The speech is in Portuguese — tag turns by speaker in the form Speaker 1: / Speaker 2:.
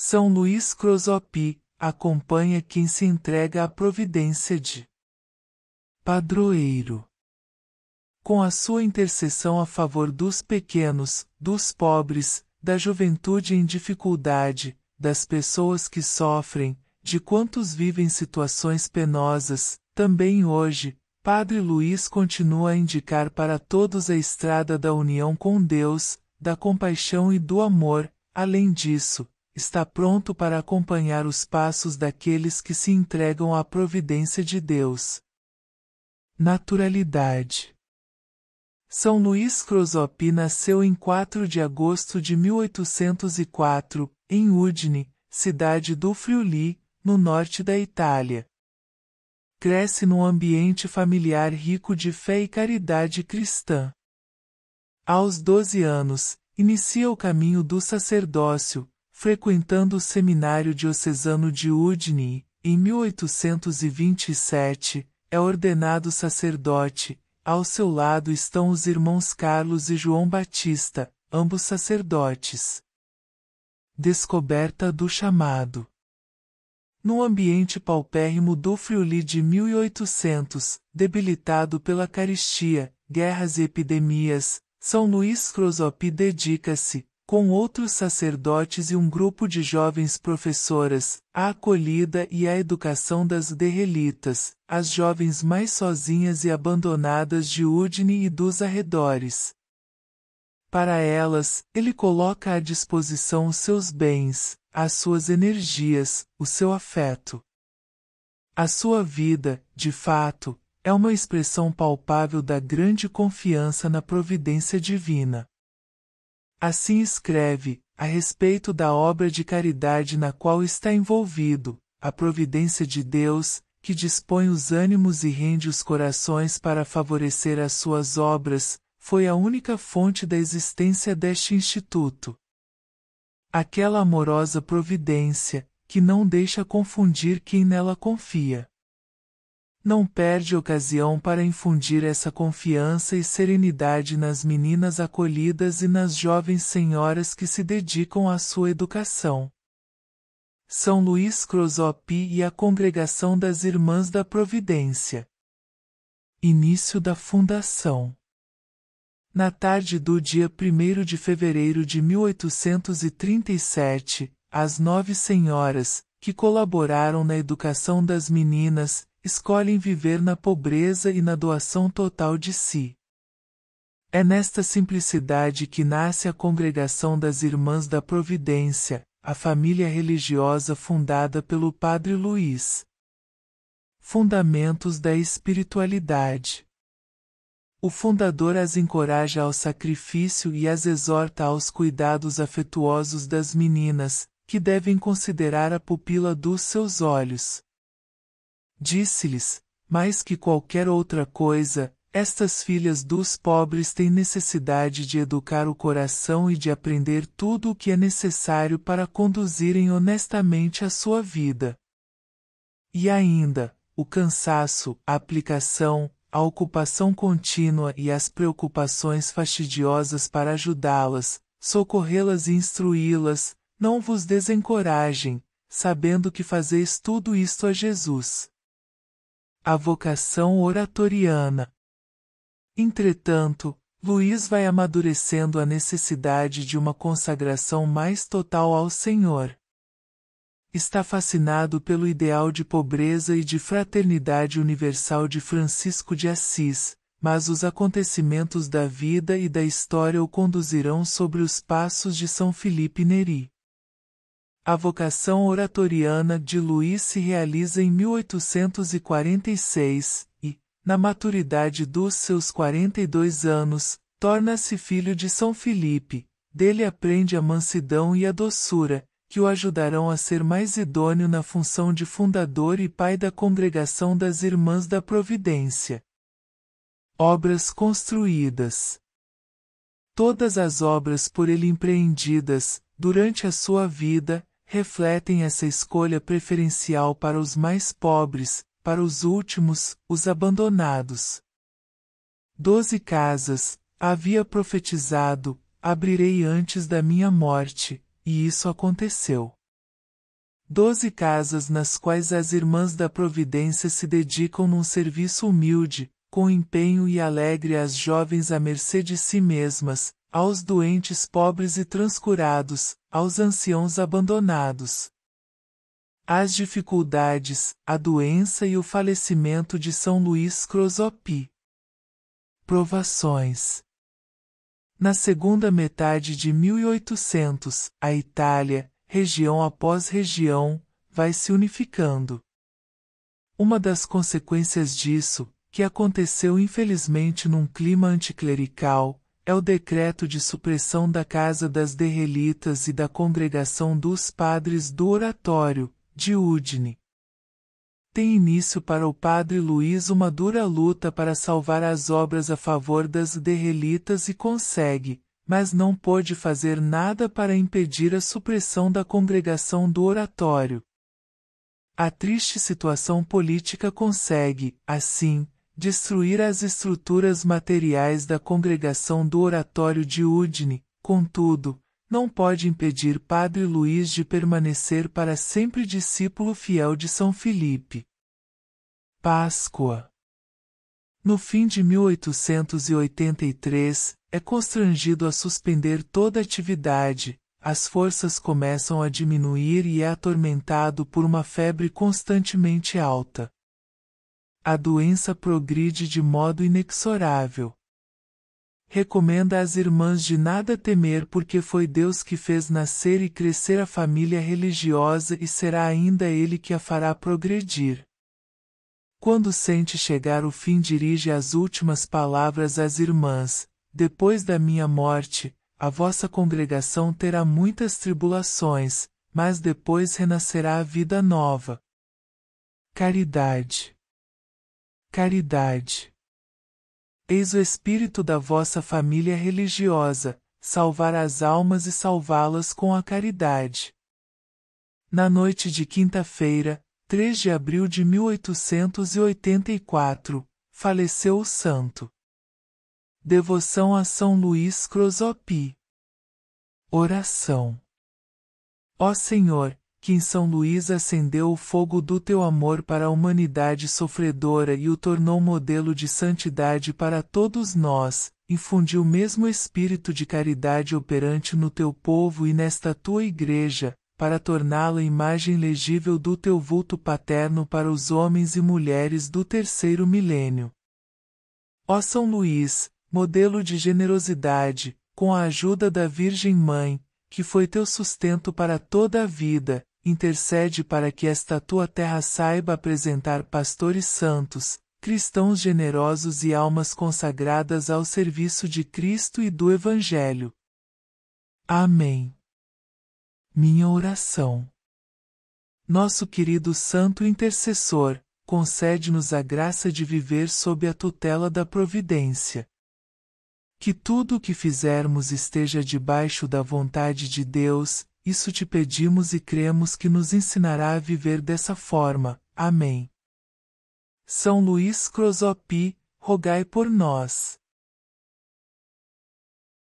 Speaker 1: São Luís Crosopy acompanha quem se entrega à providência de padroeiro. Com a sua intercessão a favor dos pequenos, dos pobres, da juventude em dificuldade, das pessoas que sofrem, de quantos vivem situações penosas, também hoje, Padre Luís continua a indicar para todos a estrada da união com Deus, da compaixão e do amor. Além disso, está pronto para acompanhar os passos daqueles que se entregam à providência de Deus. Naturalidade. São Luís Crosopy nasceu em 4 de agosto de 1804, em Udine, cidade do Friuli, no norte da Itália. Cresce num ambiente familiar rico de fé e caridade cristã. Aos 12 anos, inicia o caminho do sacerdócio, frequentando o seminário diocesano de Udine e, em 1827, é ordenado sacerdote. Ao seu lado estão os irmãos Carlos e João Batista, ambos sacerdotes. Descoberta do chamado. No ambiente paupérrimo do Friuli de 1800, debilitado pela carestia, guerras e epidemias, São Luís Crosopy dedica-se, com outros sacerdotes e um grupo de jovens professoras, à acolhida e à educação das derrelitas, as jovens mais sozinhas e abandonadas de Udine e dos arredores. Para elas, ele coloca à disposição os seus bens, as suas energias, o seu afeto. A sua vida, de fato, é uma expressão palpável da grande confiança na providência divina. Assim escreve, a respeito da obra de caridade na qual está envolvido, a providência de Deus, que dispõe os ânimos e rende os corações para favorecer as suas obras, foi a única fonte da existência deste instituto. Aquela amorosa providência, que não deixa confundir quem nela confia. Não perde ocasião para infundir essa confiança e serenidade nas meninas acolhidas e nas jovens senhoras que se dedicam à sua educação. São Luís Crosopy e a Congregação das Irmãs da Providência. Início da fundação. Na tarde do dia 1º de fevereiro de 1837, as 9 senhoras, que colaboraram na educação das meninas, escolhem viver na pobreza e na doação total de si. É nesta simplicidade que nasce a Congregação das Irmãs da Providência, a família religiosa fundada pelo Padre Luís. Fundamentos da espiritualidade. O fundador as encoraja ao sacrifício e as exorta aos cuidados afetuosos das meninas, que devem considerar a pupila dos seus olhos. Disse-lhes, mais que qualquer outra coisa, estas filhas dos pobres têm necessidade de educar o coração e de aprender tudo o que é necessário para conduzirem honestamente a sua vida. E ainda, o cansaço, a aplicação, a ocupação contínua e as preocupações fastidiosas para ajudá-las, socorrê-las e instruí-las, não vos desencorajem, sabendo que fazeis tudo isto a Jesus. A vocação oratoriana. Entretanto, Luís vai amadurecendo a necessidade de uma consagração mais total ao Senhor. Está fascinado pelo ideal de pobreza e de fraternidade universal de Francisco de Assis, mas os acontecimentos da vida e da história o conduzirão sobre os passos de São Filipe Neri. A vocação oratoriana de Luís se realiza em 1846 e, na maturidade dos seus 42 anos, torna-se filho de São Filipe. Dele aprende a mansidão e a doçura, que o ajudarão a ser mais idôneo na função de fundador e pai da Congregação das Irmãs da Providência. Obras construídas. Todas as obras por ele empreendidas, durante a sua vida, refletem essa escolha preferencial para os mais pobres, para os últimos, os abandonados. 12 casas, havia profetizado, abrirei antes da minha morte, e isso aconteceu. 12 casas nas quais as Irmãs da Providência se dedicam num serviço humilde, com empenho e alegre às jovens à mercê de si mesmas, aos doentes pobres e transcurados, aos anciãos abandonados. As dificuldades, a doença e o falecimento de São Luís Crosoppi. Provações. Na segunda metade de 1800, a Itália, região após região, vai se unificando. Uma das consequências disso, que aconteceu infelizmente num clima anticlerical, é o decreto de supressão da Casa das Derrelitas e da Congregação dos Padres do Oratório, de Udine. Tem início para o padre Luís uma dura luta para salvar as obras a favor das derrelitas e consegue, mas não pôde fazer nada para impedir a supressão da Congregação do Oratório. A triste situação política consegue, assim, destruir as estruturas materiais da Congregação do Oratório de Udine, contudo, não pode impedir Padre Luís de permanecer para sempre discípulo fiel de São Filipe. Páscoa. No fim de 1883, é constrangido a suspender toda atividade, as forças começam a diminuir e é atormentado por uma febre constantemente alta. A doença progride de modo inexorável. Recomenda às irmãs de nada temer porque foi Deus que fez nascer e crescer a família religiosa e será ainda Ele que a fará progredir. Quando sente chegar o fim dirige as últimas palavras às irmãs: depois da minha morte, a vossa congregação terá muitas tribulações, mas depois renascerá a vida nova. Caridade. Caridade. Eis o espírito da vossa família religiosa, salvar as almas e salvá-las com a caridade. Na noite de quinta-feira, 3 de abril de 1884, faleceu o santo. Devoção a São Luís Crosoppi. Oração. Ó Senhor, que em São Luís acendeu o fogo do teu amor para a humanidade sofredora e o tornou modelo de santidade para todos nós, infundi o mesmo espírito de caridade operante no teu povo e nesta tua igreja, para torná-la imagem legível do teu vulto paterno para os homens e mulheres do terceiro milênio. Ó São Luís, modelo de generosidade, com a ajuda da Virgem Mãe, que foi teu sustento para toda a vida, intercede para que esta tua terra saiba apresentar pastores santos, cristãos generosos e almas consagradas ao serviço de Cristo e do Evangelho. Amém. Minha oração. Nosso querido Santo Intercessor, concede-nos a graça de viver sob a tutela da providência. Que tudo o que fizermos esteja debaixo da vontade de Deus, isso te pedimos e cremos que nos ensinará a viver dessa forma. Amém. São Luís Crosoppi, rogai por nós.